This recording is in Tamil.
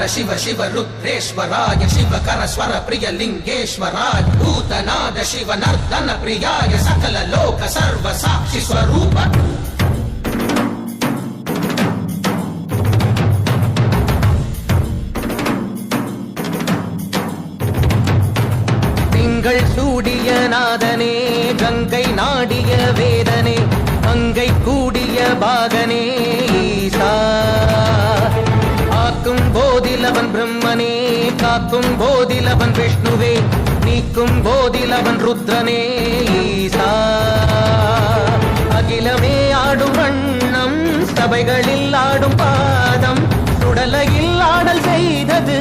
शिव शिव रुद्रेश्वराय शिवकर स्वर प्रिय लिंगेश्वराय भूतनाद शिव नर्दन प्रियाय सकल लोक सर्व साक्षि स्वरूप திங்கள் சூடிய நாதனே கங்கை நாடிய வேதனே அங்கை கூடிய பாகனே ஈசா ஆக்கும் போதிலவன் பிரம்மனே காக்கும் போதிலவன் விஷ்ணுவே நீக்கும் போதிலவன் ருத்ரனே ஈசா அகிலமே ஆடும் வண்ணம் சபைகளில் ஆடும் பாதம் சுடலையில் ஆடல் செய்தது